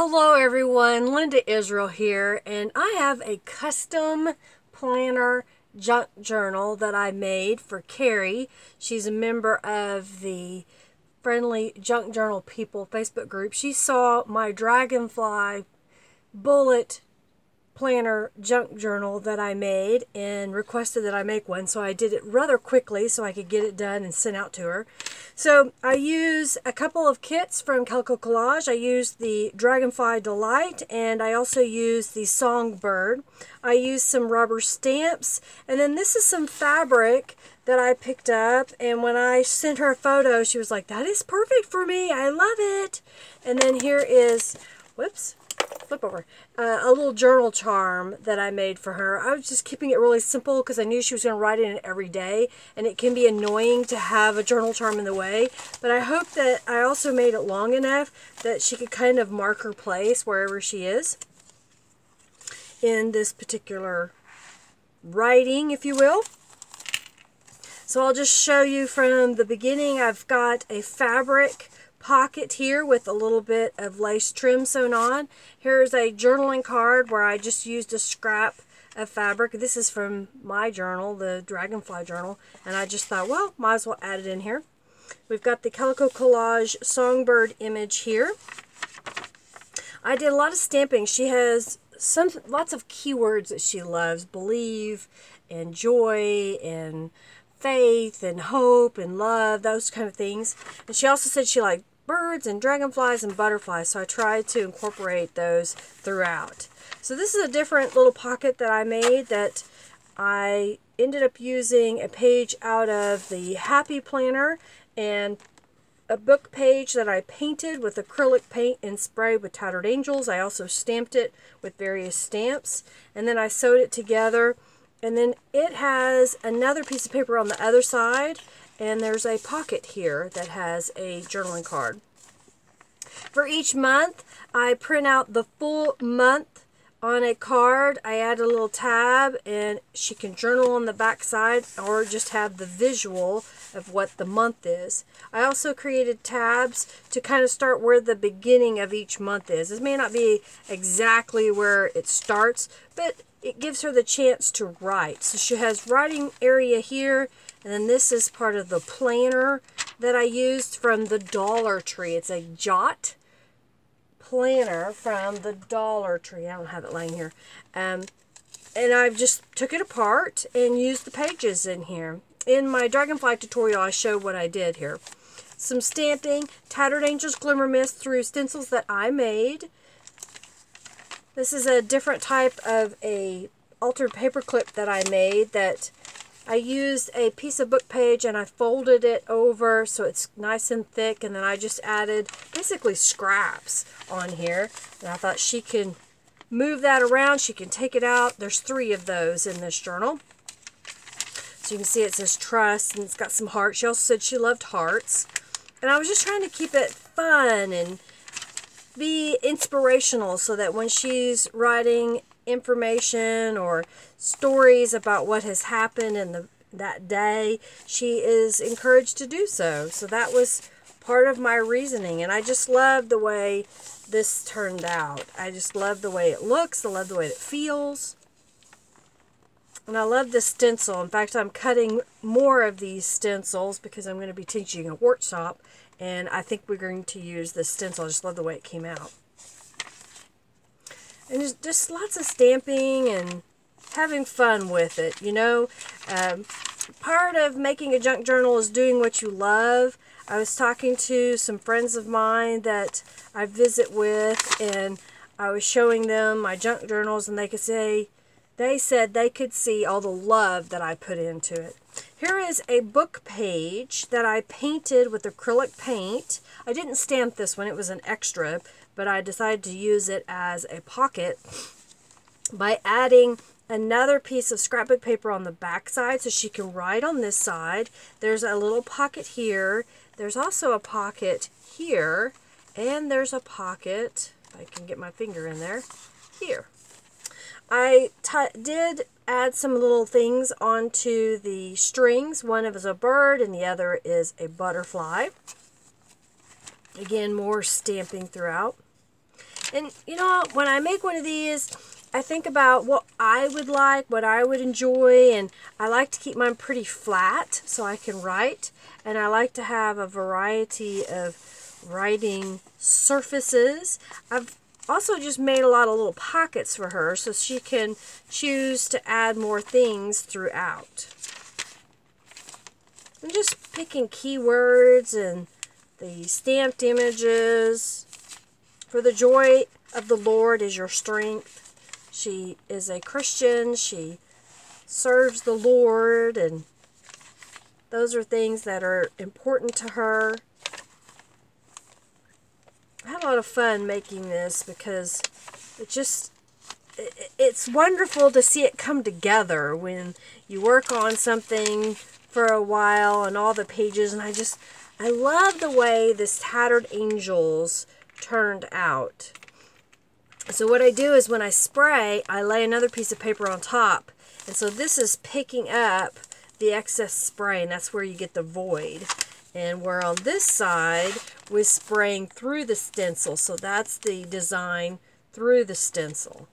Hello everyone, Linda Israel here, and I have a custom planner junk journal that I made for Carrie. She's a member of the Friendly Junk Journal People Facebook group. She saw my Dragonfly bullet planner junk journal that I made and requested that I make one, so I did it rather quickly so I could get it done and sent out to her. So I use a couple of kits from Calico Collage. I use the Dragonfly Delight, and I also use the Songbird. I use some rubber stamps, and then this is some fabric that I picked up, and when I sent her a photo, she was like, "That is perfect for me, I love it." And then here is, whoops, flip over, a little journal charm that I made for her. I was just keeping it really simple because I knew she was going to write in it every day, and it can be annoying to have a journal charm in the way, but I hope that I also made it long enough that she could kind of mark her place wherever she is in this particular writing, if you will. So I'll just show you from the beginning. I've got a fabric pocket here with a little bit of lace trim sewn on. Here's a journaling card where I just used a scrap of fabric. This is from my journal, the Dragonfly journal, and I just thought, well, might as well add it in here. We've got the Calico Collage Songbird image here. I did a lot of stamping. She has lots of keywords that she loves: believe and joy and faith and hope and love, those kind of things. And she also said she liked birds and dragonflies and butterflies, so I tried to incorporate those throughout. So this is a different little pocket that I made that I ended up using a page out of the Happy Planner and a book page that I painted with acrylic paint and spray with Tattered Angels. I also stamped it with various stamps, and then I sewed it together. And then it has another piece of paper on the other side, and there's a pocket here that has a journaling card. For each month, I print out the full month on a card. I add a little tab, and she can journal on the back side or just have the visual of what the month is. I also created tabs to kind of start where the beginning of each month is. This may not be exactly where it starts, but it gives her the chance to write. So she has writing area here, and then this is part of the planner that I used from the Dollar Tree. It's a Jot planner from the Dollar Tree. I don't have it laying here. And I just took it apart and used the pages in here. In my Dragonfly tutorial, I showed what I did here. Some stamping, Tattered Angels Glimmer Mist through stencils that I made. This is a different type of a altered paper clip that I made that I used a piece of book page and I folded it over so it's nice and thick, and then I just added basically scraps on here. And I thought she can move that around, she can take it out. There's 3 of those in this journal. So you can see it says trust, and it's got some hearts. She also said she loved hearts. And I was just trying to keep it fun and be inspirational so that when she's writing information or stories about what has happened in that day, she is encouraged to do so. So that was part of my reasoning, and I just love the way this turned out. I just love the way it looks. I love the way it feels. And I love the stencil. In fact, I'm cutting more of these stencils because I'm going to be teaching a workshop, and I think we're going to use this stencil. I just love the way it came out. And there's just lots of stamping and having fun with it, you know. Part of making a junk journal is doing what you love. I was talking to some friends of mine that I visit with, and I was showing them my junk journals, and they said they could see all the love that I put into it. Here is a book page that I painted with acrylic paint. I didn't stamp this one, it was an extra, but I decided to use it as a pocket by adding another piece of scrapbook paper on the back side so she can write on this side. There's a little pocket here. There's also a pocket here, and there's a pocket, if I can get my finger in there, here. I did add some little things onto the strings. One is a bird and the other is a butterfly. Again, more stamping throughout. And you know, when I make one of these, I think about what I would like, what I would enjoy, and I like to keep mine pretty flat so I can write. And I like to have a variety of writing surfaces. I've also just made a lot of little pockets for her so she can choose to add more things throughout. I'm just picking keywords and the stamped images. For the joy of the Lord is your strength. She is a Christian. She serves the Lord, and those are things that are important to her. I had a lot of fun making this because it's wonderful to see it come together when you work on something for a while and all the pages. And I love the way this Tattered Angels turned out. So what I do is when I spray, I lay another piece of paper on top. And so this is picking up the excess spray, and that's where you get the void. And where on this side, we're spraying through the stencil. So that's the design through the stencil.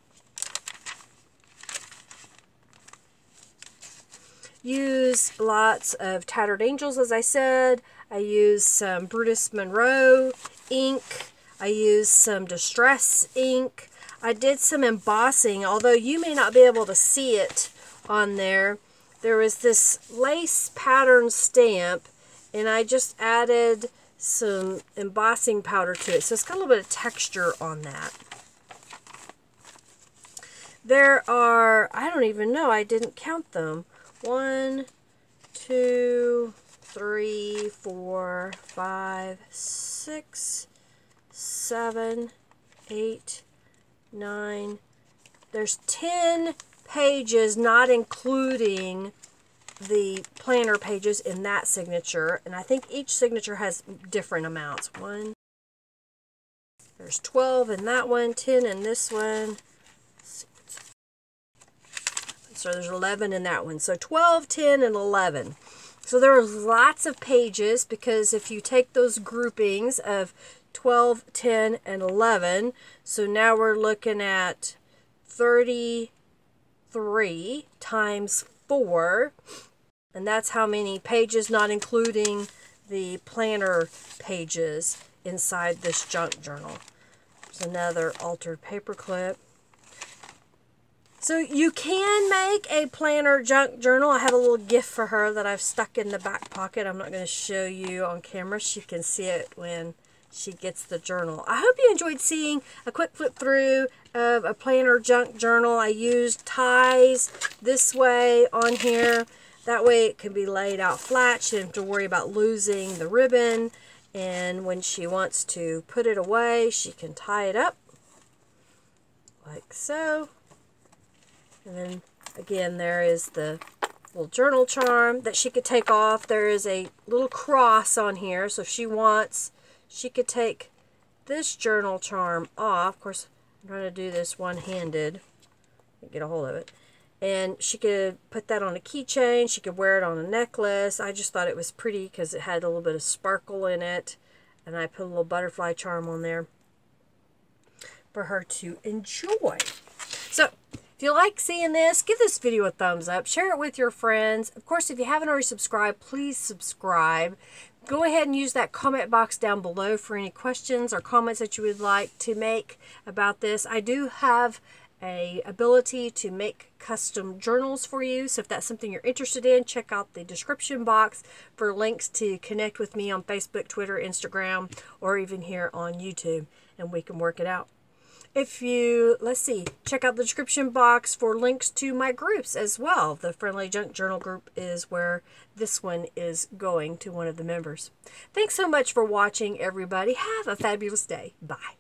Use lots of Tattered Angels, as I said. I use some Brutus Monroe ink. I used some Distress ink. I did some embossing, although you may not be able to see it on there. There was this lace pattern stamp, and I just added some embossing powder to it. So it's got a little bit of texture on that. There are, I don't even know, I didn't count them. 1, 2, 3, 4, 5, 6, 7, 8, 9. There's 10 pages, not including the planner pages in that signature. And I think each signature has different amounts. There's 12 in that one, 10 in this one. So there's 11 in that one. So 12, 10, and 11. So there are lots of pages because if you take those groupings of 12, 10, and 11, so now we're looking at 33 times 4, and that's how many pages, not including the planner pages inside this junk journal. There's another altered paper clip. So you can make a planner junk journal. I have a little gift for her that I've stuck in the back pocket. I'm not going to show you on camera. She can see it when she gets the journal. I hope you enjoyed seeing a quick flip through of a planner junk journal. I used ties this way on here. That way it can be laid out flat. She doesn't have to worry about losing the ribbon. And when she wants to put it away, she can tie it up like so. And then again, there is the little journal charm that she could take off. There is a little cross on here, so if she wants, she could take this journal charm off. Of course, I'm trying to do this one-handed. Get a hold of it. And she could put that on a keychain. She could wear it on a necklace. I just thought it was pretty because it had a little bit of sparkle in it. And I put a little butterfly charm on there for her to enjoy. So, if you like seeing this, give this video a thumbs up. Share it with your friends. Of course, if you haven't already subscribed, please subscribe. Go ahead and use that comment box down below for any questions or comments that you would like to make about this. I do have an ability to make custom journals for you. So if that's something you're interested in, check out the description box for links to connect with me on Facebook, Twitter, Instagram, or even here on YouTube, and we can work it out. If you, check out the description box for links to my groups as well. The Friendly Junk Journal group is where this one is going to one of the members. Thanks so much for watching, everybody. Have a fabulous day. Bye.